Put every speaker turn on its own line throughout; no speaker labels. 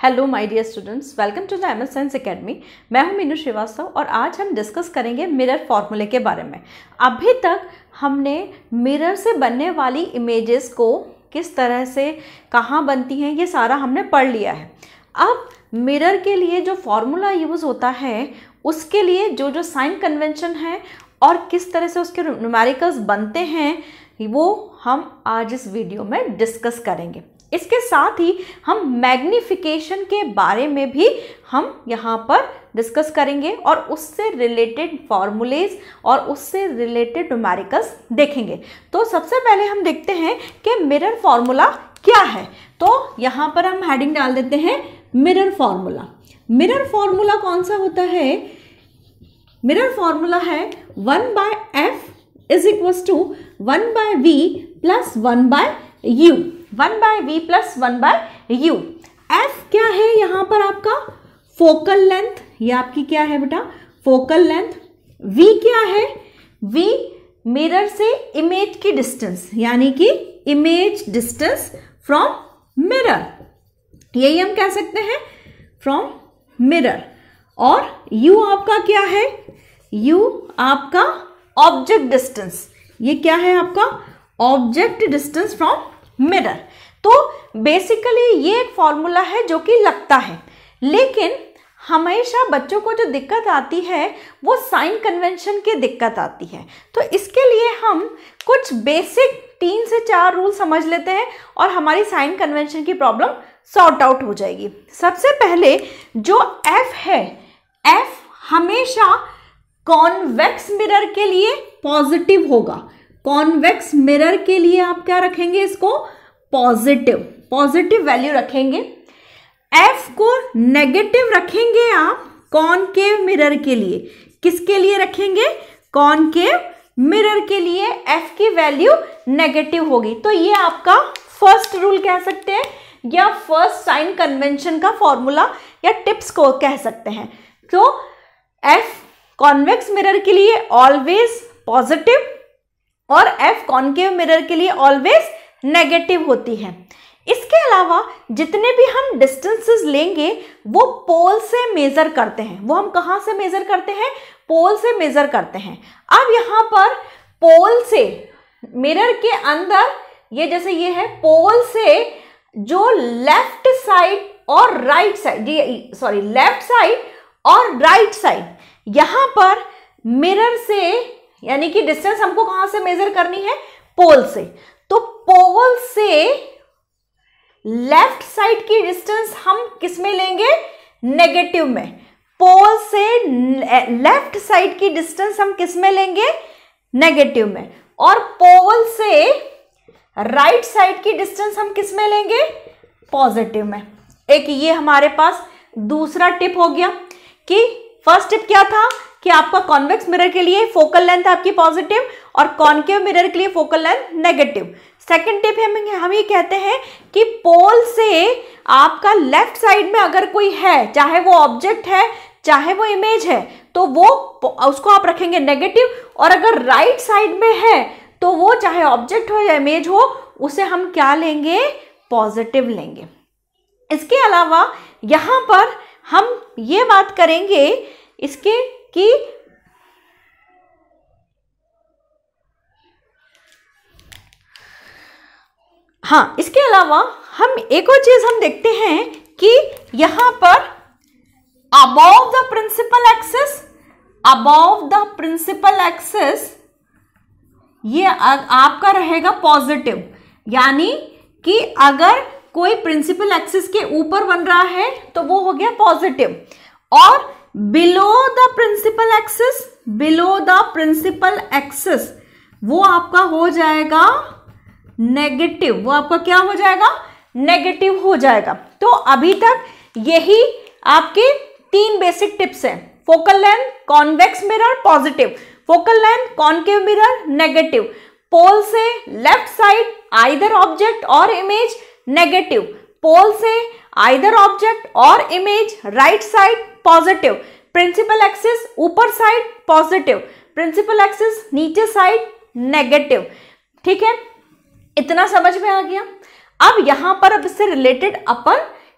Hello my dear students, welcome to the MS science academy. मैं हूं मीनू श्रीवास्तव और आज हम डिस्कस करेंगे मिरर फॉर्मूले के बारे में। अभी तक हमने मिरर से बनने वाली इमेजेस को किस तरह से कहाँ बनती हैं ये सारा हमने पढ़ लिया है। अब मिरर के लिए जो फॉर्मूला यूज़ होता है उसके लिए जो जो साइन कन्वेंशन है और किस तरह से उसके न्यूमेरिकल्स बनते हैं वो हम आज इस वीडियो में डिस्कस करेंगे। इसके साथ ही हम मैग्नीफिकेशन के बारे में भी हम यहाँ पर डिस्कस करेंगे और उससे रिलेटेड फॉर्मूलेज और उससे रिलेटेड न्यूमेरिकल्स देखेंगे। तो सबसे पहले हम देखते हैं कि मिरर फॉर्मूला क्या है। तो यहाँ पर हम हेडिंग डाल देते हैं मिरर फॉर्मूला। मिरर फॉर्मूला कौन सा होता है? मिरर फॉर्मूला है 1/f is equals to 1/v plus 1/u। 1/v plus 1/u। f क्या है यहाँ पर? आपका फोकल लेंथ, ये आपकी क्या है बेटा? Focal length. v क्या है? v मिरर से इमेज की डिस्टेंस, यानी कि इमेज डिस्टेंस फ्रॉम मिरर, यही हम कह सकते हैं फ्रॉम मिरर। और u आपका क्या है? u आपका ऑब्जेक्ट डिस्टेंस, ये क्या है आपका? Object distance from mirror. तो बेसिकली ये एक फॉर्मूला है जो कि लगता है, लेकिन हमेशा बच्चों को जो दिक्कत आती है वो साइन कन्वेंशन की दिक्कत आती है। तो इसके लिए हम कुछ बेसिक 3 से 4 रूल समझ लेते हैं और हमारी साइन कन्वेंशन की प्रॉब्लम सॉर्ट आउट हो जाएगी। सबसे पहले जो f है, f हमेशा कॉन्वेक्स मिरर के लिए पॉजिटिव होगा। कॉन्वेक्स मिरर के लिए आप क्या रखेंगे? इसको पॉजिटिव वैल्यू रखेंगे। f को नेगेटिव रखेंगे आप कॉनकेव मिरर के लिए। किसके लिए रखेंगे? कॉनकेव मिरर के लिए f की वैल्यू नेगेटिव होगी। तो ये आपका फर्स्ट रूल कह सकते हैं या फर्स्ट साइन कन्वेंशन का फॉर्मूला या टिप्स को कह सकते हैं। तो f कॉन्वेक्स मिरर के लिए ऑलवेज पॉजिटिव और f कॉनकेव मिरर के लिए ऑलवेज नेगेटिव होती है। इसके अलावा जितने भी हम डिस्टेंसेस लेंगे वो पोल से मेजर करते हैं। वो हम कहाँ से मेजर करते हैं? पोल से मेजर करते हैं। अब यहाँ पर पोल से मिरर के अंदर ये जैसे ये है, पोल से जो लेफ्ट साइड और राइट साइड, लेफ्ट साइड और राइट साइड, यहाँ पर मिरर से यानी कि डिस्टेंस हमको कहां से मेजर करनी है? पोल से। तो पोल से लेफ्ट साइड की डिस्टेंस हम किस में लेंगे? नेगेटिव में। पोल से लेफ्ट साइड की डिस्टेंस हम किस में लेंगे? नेगेटिव में। और पोल से राइट साइड की डिस्टेंस हम किस में लेंगे? पॉजिटिव में। एक ये हमारे पास दूसरा टिप हो गया कि फर्स्ट टिप क्या था कि आपका कॉन्वेक्स मिरर के लिए फोकल लेंथ आपकी पॉजिटिव और कॉनकेव मिरर के लिए focal length negative. Second tip हम ये कहते हैं कि पोल से आपका लेफ्ट साइड में अगर कोई है, चाहे वो ऑब्जेक्ट है चाहे वो इमेज है, तो वो उसको आप रखेंगे नेगेटिव, और अगर राइट साइड में है तो वो चाहे ऑब्जेक्ट हो या इमेज हो उसे हम क्या लेंगे? पॉजिटिव लेंगे। इसके अलावा यहाँ पर हम ये बात करेंगे इसके कि हाँ, इसके अलावा हम एक और चीज हम देखते हैं कि यहां पर अबव द प्रिंसिपल एक्सिस ये आपका रहेगा पॉजिटिव, यानी कि अगर कोई प्रिंसिपल एक्सिस के ऊपर बन रहा है तो वो हो गया पॉजिटिव, और बिलो द प्रिंसिपल एक्सिस वो आपका हो जाएगा नेगेटिव। वो आपका क्या हो जाएगा? नेगेटिव हो जाएगा। तो अभी तक यही आपके 3 बेसिक टिप्स हैं। Focal length convex mirror positive, focal length concave mirror negative, pole से लेफ्ट साइड आइदर ऑब्जेक्ट और इमेज नेगेटिव, पोल से आइदर ऑब्जेक्ट और image right side positive, principal axis ऊपर साइड पॉजिटिव, प्रिंसिपल एक्सिस नीचे side negative. ठीक है, इतना समझ में आ गया। अब यहां पर अब इससे रिलेटेड अपन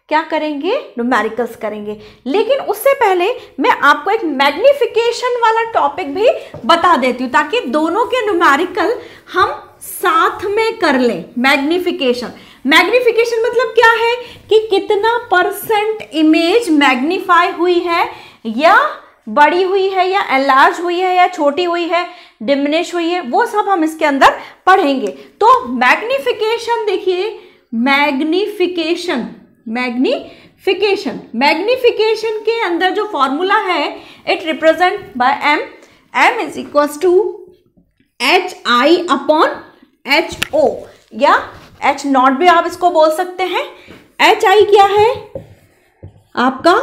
क्या करेंगे, न्यूमेरिकल्स करेंगे। लेकिन उससे पहले मैं आपको एक मैग्निफिकेशन वाला टॉपिक भी बता देती हूँ ताकि दोनों के न्यूमेरिकल हम साथ में कर लें। मैग्निफिकेशन मतलब क्या है कि कितना परसेंट इमेज मैग्नीफाई हुई है या बड़ी हुई है या एनलार्ज हुई है या छोटी हुई है, डिमिनिश हुई है, वो सब हम इसके अंदर पढ़ेंगे। तो मैग्निफिकेशन देखिए, मैग्निफिकेशन के अंदर जो फॉर्मूला है it represent by m is equal to HI upon HO या H नॉट भी आप इसको बोल सकते हैं। HI क्या है आपका,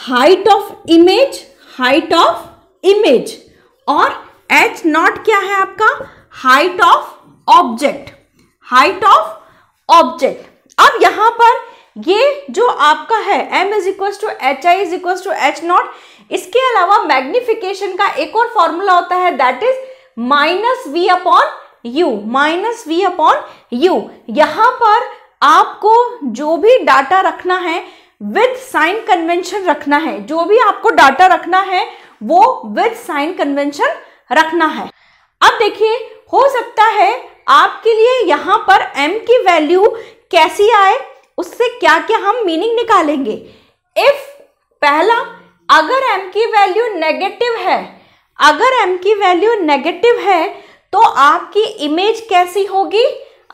हाइट ऑफ इमेज और H नॉट क्या है आपका, हाइट ऑफ ऑब्जेक्ट। अब यहां पर ये जो आपका है m is equal to HI is equal to H not, इसके अलावा मैग्निफिकेशन का एक और फॉर्मूला होता है that is -v upon u। यहां पर आपको जो भी डाटा रखना है विद साइन कन्वेंशन रखना है, जो भी आपको डाटा रखना है वो विद साइन कन्वेंशन रखना है। अब देखिए, हो सकता है आपके लिए यहां पर m की वैल्यू कैसी आए, उससे क्या क्या हम मीनिंग निकालेंगे। इफ पहला, अगर m की वैल्यू नेगेटिव है तो आपकी इमेज कैसी होगी,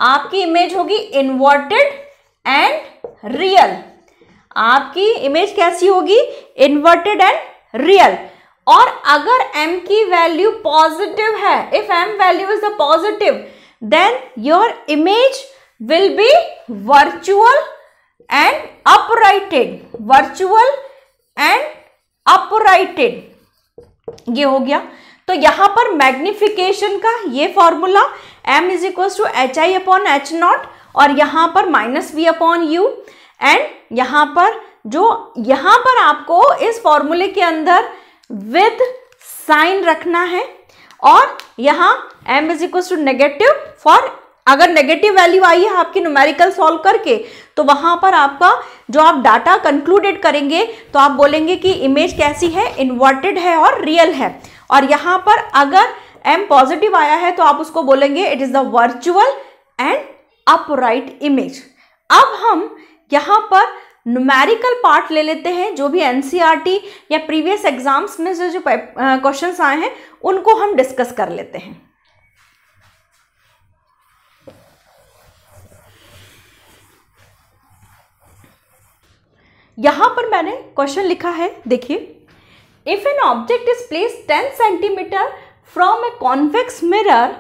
आपकी इमेज होगी इन्वर्टेड एंड रियल। आपकी इमेज कैसी होगी, इन्वर्टेड एंड रियल। और अगर m की वैल्यू पॉजिटिव है, if m value is the positive, then your image will be virtual and uprighted. ये हो गया। तो यहां पर मैग्निफिकेशन का ये formula m is equal to HI upon H naught और यहां पर -v अपॉन u। एंड यहां पर आपको इस फॉर्मूले के अंदर विद साइन रखना है और यहां m is equal to negative four, अगर नेगेटिव वैल्यू आई है आपकी न्यूमेरिकल सॉल्व करके तो वहां पर आपका जो आप डाटा कंक्लूडेड करेंगे तो आप बोलेंगे कि इमेज कैसी है, इन्वर्टेड है और रियल है। और यहां पर अगर m पॉजिटिव आया है तो आप उसको बोलेंगे it is the virtual and upright image. अब हम यहां पर न्यूमेरिकल पार्ट ले लेते हैं, जो भी NCERT या प्रीवियस एग्जाम्स में जो क्वेश्चंस आए हैं उनको हम डिस्कस कर लेते हैं। यहां पर मैंने क्वेश्चन लिखा है, देखिए, if an object is placed 10 centimetre from a convex mirror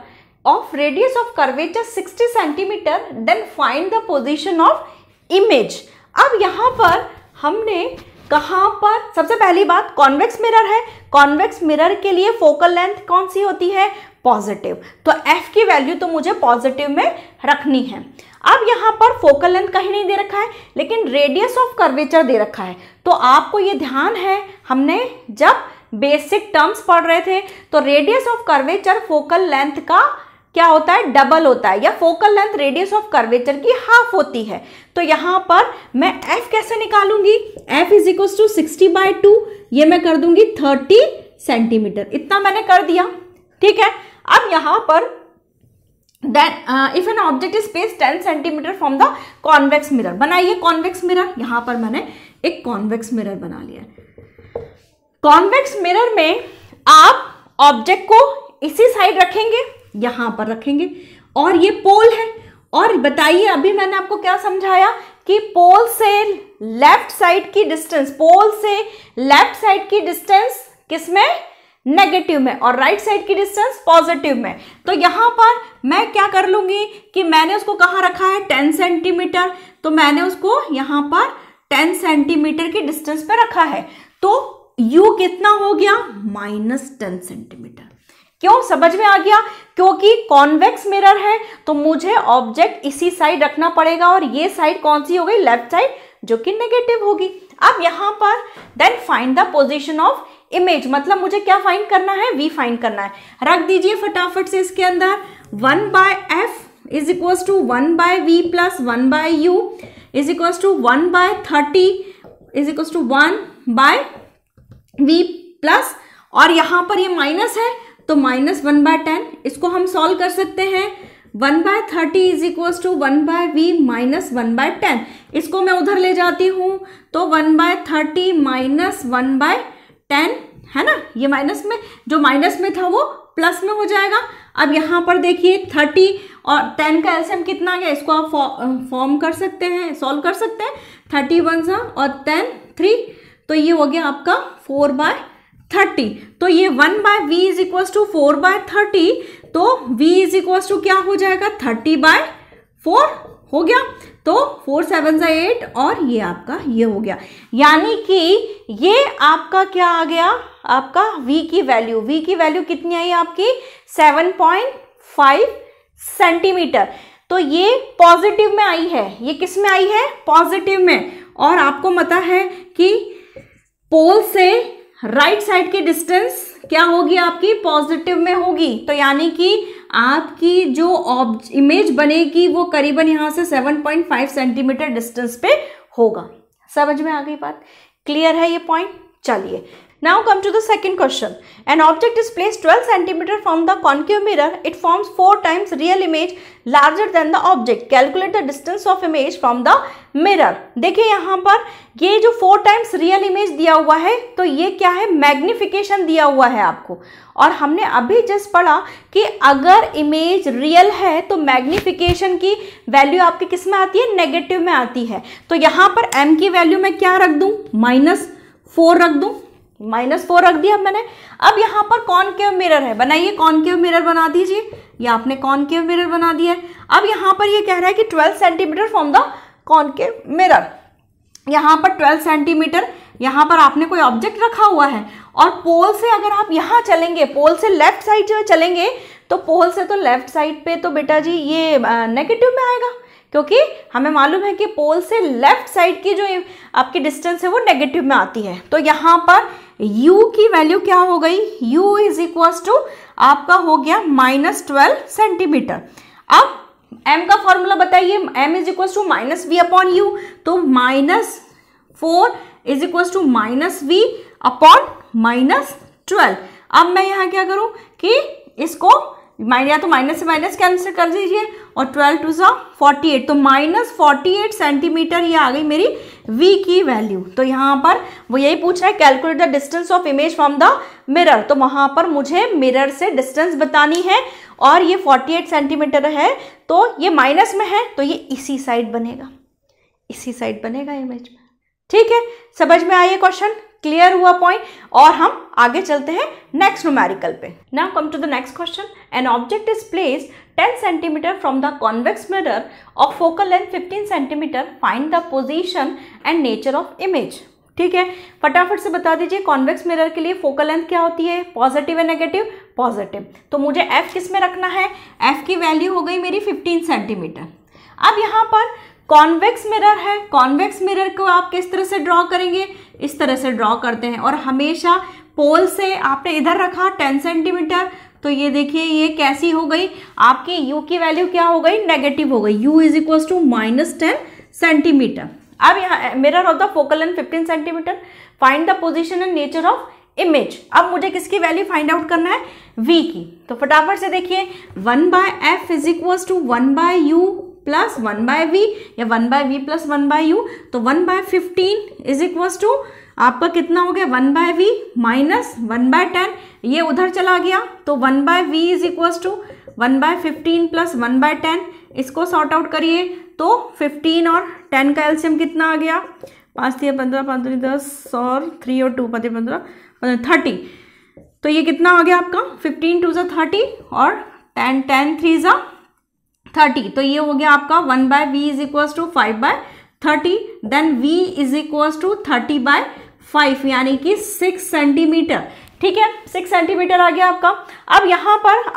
of radius of curvature 60 centimetre, then find the position of image. अब यहां पर हमने कहां पर, सबसे पहली बात कॉन्वेक्स मिरर है, कॉन्वेक्स मिरर के लिए फोकल लेंथ कौन सी होती है, पॉजिटिव। तो f की वैल्यू तो मुझे पॉजिटिव में रखनी है। अब यहां पर फोकल लेंथ कहीं नहीं दे रखा है लेकिन रेडियस ऑफ कर्वेचर दे रखा है। तो आपको ये ध्यान है, हमने जब बेसिक टर्म्स पढ़ रहे थे तो radius of curvature focal length का क्या होता है, डबल होता है, या focal length radius of curvature की हाफ होती है। तो यहां पर मैं f कैसे निकालूंगी, f इज इक्वल टू 60/2, ये मैं कर दूंगी 30 सेंटीमीटर, इतना मैंने कर दिया, ठीक है। अब यहां पर if an object is placed 10 centimetre from the convex mirror, बनाइए कॉन्वेक्स मिरर। यहां पर मैंने एक कॉन्वेक्स मिरर बना लिया। कॉन्वेक्स मिरर में आप ऑब्जेक्ट को इसी साइड रखेंगे, यहां पर रखेंगे, और ये पोल है। और बताइए, अभी मैंने आपको क्या समझाया कि पोल से लेफ्ट साइड की डिस्टेंस किसमें, नेगेटिव में, और राइट साइड की डिस्टेंस पॉजिटिव में। तो यहां पर मैं क्या कर लूंगी कि मैंने उसको कहां रखा है, 10 सेंटीमीटर, तो मैंने उसको यहां पर 10 सेंटीमीटर की डिस्टेंस पे रखा है। तो u कितना हो गया, -10 सेंटीमीटर। क्यों, समझ में आ गया, क्योंकि कॉन्वेक्स मिरर है तो मुझे ऑब्जेक्ट इसी साइड रखना पड़ेगा और ये साइड कौन सी हो गई, लेफ्ट साइड, जो कि नेगेटिव होगी। अब यहां पर then find the position of image, मतलब मुझे क्या फाइंड करना है, v फाइंड करना है। रख दीजिए फटाफट से इसके अंदर 1/f is equal to 1/v plus 1/u। Is equals to 1/30 is equals to 1/v plus, और यहाँ पर ये माइनस है तो -1/10, इसको हम सॉल्व कर सकते हैं। 1/30 is equals to 1/v minus 1/10, इसको मैं उधर ले जाती हूँ तो 1/30 माइनस 1/10 है ना, ये माइनस में, जो माइनस में था वो प्लस में हो जाएगा। अब यहाँ पर देखिए 30 और 10 का एलसीएम कितना आ गया, इसको आप फॉर्म कर सकते हैं, सॉल्व कर सकते हैं। 30 1 और 10 3, तो ये हो गया आपका 4/30। तो ये 1/v इज इक्वल्स टू 4/30, तो v इज इक्वल्स टू क्या हो जाएगा 30/4 हो गया। तो 4 7 8 और ये आपका ये हो गया, यानी कि ये आपका क्या आ गया, आपका v की वैल्यू, v की वैल्यू कितनी आई आपकी 7.5 सेंटीमीटर। तो ये पॉजिटिव में आई है, ये किस में आई है, पॉजिटिव में। और आपको पता है कि पोल से राइट साइड की डिस्टेंस क्या होगी आपकी, पॉजिटिव में होगी। तो यानी कि आपकी जो इमेज बनेगी वो करीबन यहां से 7.5 सेंटीमीटर डिस्टेंस पे होगा। समझ में आ गई बात, क्लियर है ये पॉइंट। चलिए now come to the second question. An object is placed 12 centimeter from the concave mirror. It forms 4 times real image larger than the object. Calculate the distance of image from the mirror. देखिए यहाँ पर ये जो 4 times real image दिया हुआ है, तो ये क्या है, मैग्निफिकेशन दिया हुआ है आपको। और हमने अभी जस्ट पढ़ा कि अगर इमेज रियल है तो मैग्निफिकेशन की वैल्यू आपकी किस में आती है, नेगेटिव में आती है। तो यहाँ पर m की वैल्यू मैं क्या रख दूं, -4 रख दूं, -4 रख दिया मैंने। अब यहाँ पर कॉनकेव मिरर है, बनाइए कॉनकेव मिरर बना दीजिए, ये आपने कॉनकेव मिरर बना दिया है। अब यहाँ पर ये कह रहा है कि 12 centimetre from the concave mirror, यहाँ पर 12 सेंटीमीटर, यहाँ पर आपने कोई ऑब्जेक्ट रखा हुआ है और पोल से अगर आप यहाँ चलेंगे, पोल से लेफ्ट साइड जो चलेंगे, तो पोल से तो लेफ्ट साइड पे तो बेटा जी ये नेगेटिव में आएगा, क्योंकि हमें मालूम है कि पोल से लेफ्ट साइड की जो आपकी डिस्टेंस है वो नेगेटिव में आती है। तो यहाँ पर u की वैल्यू क्या हो गई, u इज इक्वल्स टू आपका हो गया -12 सेंटीमीटर। अब m का फॉर्मूला बताइए, m is equals to -v upon u, तो -4 is equals to -v upon -12। अब मैं यहाँ क्या करूँ कि इसको या तो माइनस से माइनस कैंसिल कर दीजिए और 12 2 48, तो -48 सेंटीमीटर ये आ गई मेरी v की वैल्यू। तो यहाँ पर वो यही पूछ रहा है calculate the distance of image from the mirror, तो वहाँ पर मुझे मिरर से डिस्टेंस बतानी है और ये 48 सेंटीमीटर है, तो ये माइनस में है तो ये इसी साइड बनेगा, इसी साइड बनेगा इमेज में। ठीक है, समझ में आइए क्वेश्चन, क्लियर हुआ पॉइंट। और हम आगे चलते हैं नेक्स्ट न्यूमेरिकल पे। Now come to the next question. An object is placed 10 centimetre from the convex mirror of focal length 15 centimetre, find the position and nature of image. ठीक है, फटाफट से बता दीजिए कॉन्वेक्स मिरर के लिए फोकल लेंथ क्या होती है, पॉजिटिव है नेगेटिव, पॉजिटिव। तो मुझे f किस में रखना है, f की वैल्यू हो गई मेरी 15 सेंटीमीटर। अब यहाँ पर कॉन्वेक्स मिरर है, कॉन्वेक्स मिरर को आप किस तरह से ड्रॉ करेंगे, इस तरह से ड्रॉ करते हैं। और हमेशा पोल से आपने इधर रखा 10 सेंटीमीटर, तो ये देखिए ये कैसी हो गई आपकी u की वैल्यू क्या हो गई, नेगेटिव हो गई, u is equals to -10 centimetre. अब यहाँ mirror of the focal length 15 centimetre, find the position and nature of image. अब मुझे किसकी वैल्यू फाइंड आउट करना है, v की। तो फटाफट से देखिए 1/f is equals to 1/u plus 1/v या 1/v प्लस 1/u, तो 1/15 इज इक्वल्स टू आपका कितना हो गया 1/v माइनस 1/10, ये उधर चला गया तो 1/v is equals to 1/15 plus 1/10। इसको सॉर्ट आउट करिए तो 15 और 10 का एलसीएम कितना आ गया, 5 3 15 5 3 10 और 3 और 2 15 15 30। तो ये कितना आ गया आपका 15 2 30 और 10 3 30, तो ये हो गया आपका 1/v is equals to 5/30, then v is equals to 30/5 यानी कि 6 सेंटीमीटर। ठीक है, 6 सेंटीमीटर आ गया आपका। अब यहाँ पर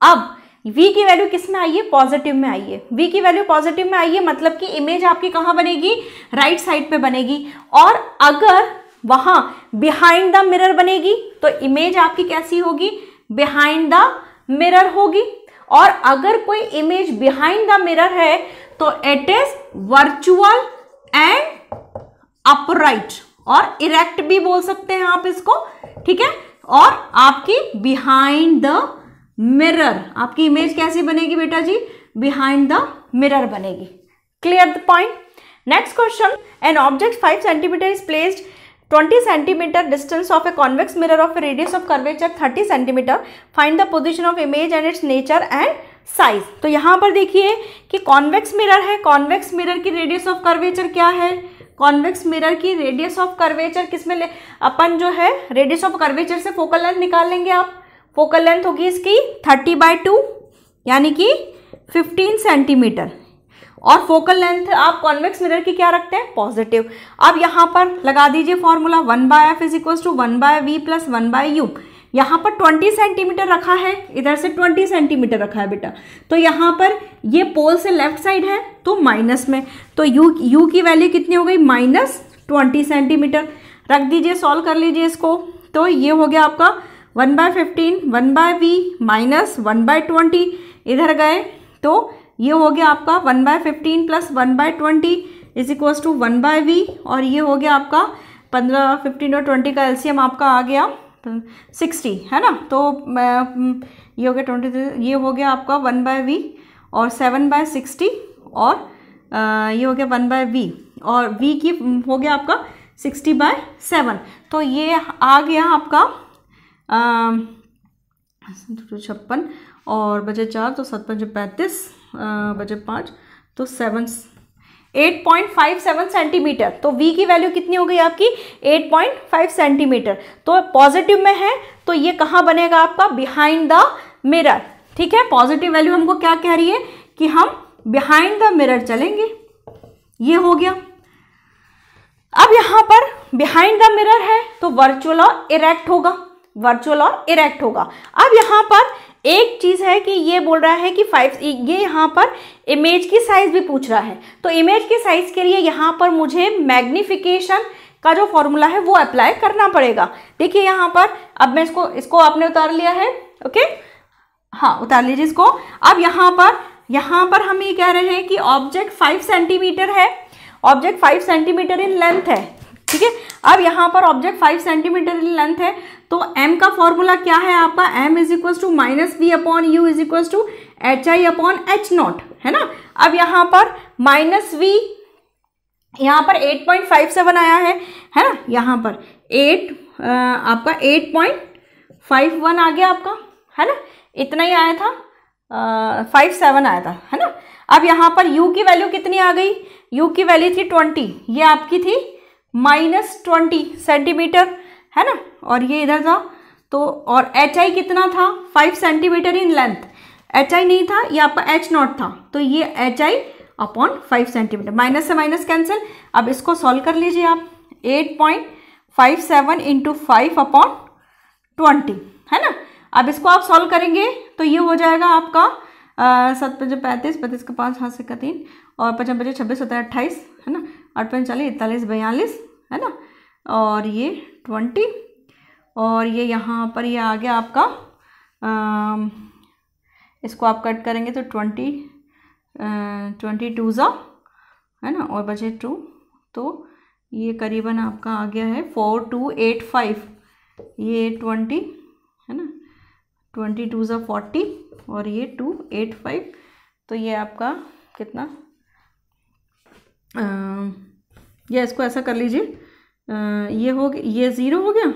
अब v की वैल्यू किस में आई है, पॉजिटिव में आई है, v की वैल्यू पॉजिटिव में आई है, मतलब कि इमेज आपकी कहाँ बनेगी, राइट साइड पे बनेगी। और अगर वहाँ बिहाइंड द मिरर बनेगी तो इमेज आपकी कैसी होगी, बिहाइंड द मिरर होगी। और अगर कोई इमेज बिहाइंड द मिरर है तो it is virtual and upright और इरेक्ट भी बोल सकते हैं आप इसको, ठीक है। और आपकी बिहाइंड द मिरर आपकी इमेज कैसी बनेगी बेटा जी, बिहाइंड द मिरर बनेगी। Clear the point. Next question, an object 5 centimetre is placed 20 centimetre distance of A convex mirror of A radius of curvature 30 centimetre, find the position of image and it's nature and size. तो यहाँ पर देखिए कि convex mirror है, convex mirror की radius of curvature क्या है, convex mirror की रेडियस ऑफ कर्वेचर किसमें अपन जो है रेडियस ऑफ कर्वेचर से फोकल लेंथ निकाल लेंगे आप। फोकल लेंथ होगी इसकी 30/2 यानी कि 15 सेंटीमीटर, और फोकल लेंथ आप कॉन्वेक्स मिरर की क्या रखते हैं, पॉजिटिव। अब यहाँ पर लगा दीजिए formula 1/f is equal to 1/v plus 1/u। यहाँ पर 20 सेंटीमीटर रखा है, इधर से 20 सेंटीमीटर रखा है बेटा, तो यहाँ पर ये पोल से लेफ्ट साइड है तो माइनस में, तो u की वैल्यू कितनी हो गई, -20 सेंटीमीटर। रख दीजिए, सॉल्व कर लीजिए इसको, तो ये हो गया आपका 1/15 1/v माइनस 1/20, इधर गए तो ये हो गया आपका 1/15 plus 1/20 is equals to 1/v, और ये हो गया आपका 15, 15 और 20 का एलसीएम आपका आ गया 60, है ना। तो ये हो गया 23, ये हो गया आपका 1/v और 7/60, और ये हो गया 1/v और v की हो गया आपका 60/7। तो ये आ गया आपका 56 और बचे 4 तो 7 5 35 बचे 5 तो 8.57 सेंटीमीटर। तो v की वैल्यू कितनी हो गई आपकी 8.5 सेंटीमीटर। तो पॉजिटिव में है तो ये कहाँ बनेगा आपका, बिहाइंड द मिरर, ठीक है। पॉजिटिव वैल्यू हमको क्या कह रही है कि हम बिहाइंड द मिरर चलेंगे, ये हो गया। अब यहाँ पर बिहाइंड द मिरर है तो वर्चुअल और इरेक्ट होगा, वर्चुअल और इरेक्ट होगा। अब यहाँ पर एक चीज है कि ये बोल रहा है कि 5, ये यहाँ पर इमेज की साइज भी पूछ रहा है, तो इमेज की साइज के लिए यहाँ पर मुझे मैग्निफिकेशन का जो फॉर्मूला है वो अप्लाई करना पड़ेगा। देखिए यहाँ पर अब मैं इसको आपने उतार लिया है, ओके, हाँ उतार लीजिए इसको। अब यहाँ पर हम ये कह रहे हैं कि ऑब्जेक्ट 5 सेंटीमीटर है, ऑब्जेक्ट 5 सेंटीमीटर इन लेंथ है, ठीक है। अब यहाँ पर ऑब्जेक्ट 5 सेंटीमीटर इन लेंथ है तो m का फॉर्मूला क्या है आपका, m is equal to -v/u is equal to hi/h0, है ना। अब यहाँ पर -v, यहाँ पर 8.57 आया है ना, यहाँ पर आपका 8.51 आ गया आपका, है ना, इतना ही आया था, 57 आया था, है ना। अब यहाँ पर u की वैल्यू कितनी आ गई, u की वैल्यू थी 20, ये आपकी थी -20 सेंटीमीटर, है ना, और ये इधर था तो, और hi कितना था 5 सेंटीमीटर इन लेंथ, hi नहीं था, ये आपका h0 था, तो ये hi/5 सेंटीमीटर, माइनस से माइनस कैंसिल। अब इसको सॉल्व कर लीजिए आप, 8.57 इंटू 5/20, है ना। अब इसको आप सॉल्व करेंगे तो ये हो जाएगा आपका 7 5 35 35 का 5 हाथ से का 3 और 5 5 26 होता है 28, है ना, 8 5 40 41 42, है ना, और ये 20, और ये यहाँ पर ये आ गया आपका इसको आप कट करेंगे तो 22 ज़ा, है ना, और बचे 2, तो ये करीबन आपका आ गया है 4285, ये 20, है ना, 22 ज़ा 40 और ये 285, तो ये आपका कितना, ये इसको ऐसा कर लीजिए, ये हो गया, ये 0 हो गया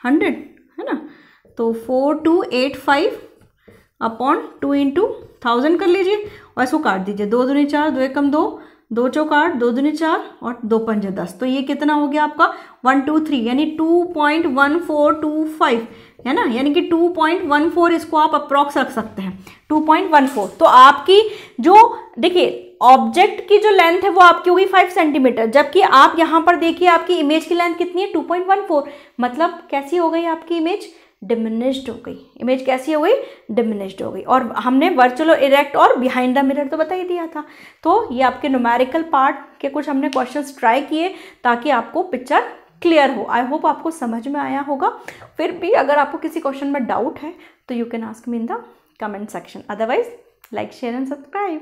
100, है ना, तो 4285/2 इंटू 1000 कर लीजिए और इसको काट दीजिए, 2 दूनी 4, 2 एकम 2, 2 चौक 8, 2 दूनी 4 और 2 पंजे 10, तो ये कितना हो गया आपका 123, यानी 2.1425, है ना, यानी कि 2.14 इसको आप अप्रॉक्स रख सकते हैं, 2.14। तो आपकी जो देखिए ऑब्जेक्ट की जो लेंथ है वो आपकी होगी 5 सेंटीमीटर, जबकि आप यहाँ पर देखिए आपकी इमेज की लेंथ कितनी है 2.14, मतलब कैसी हो गई आपकी इमेज, डिमिनिश्ड हो गई, इमेज कैसी हो गई, डिमिनिश्ड हो गई। और हमने वर्चुअल इरेक्ट और बिहाइंड द मिरर तो बता ही दिया था। तो ये आपके न्यूमेरिकल पार्ट के कुछ हमने क्वेश्चंस ट्राई किए ताकि आपको पिक्चर क्लियर हो। आई होप आपको समझ में आया होगा। फिर भी अगर आपको किसी क्वेश्चन में डाउट है तो you can ask me in the comment section. Otherwise like share and subscribe.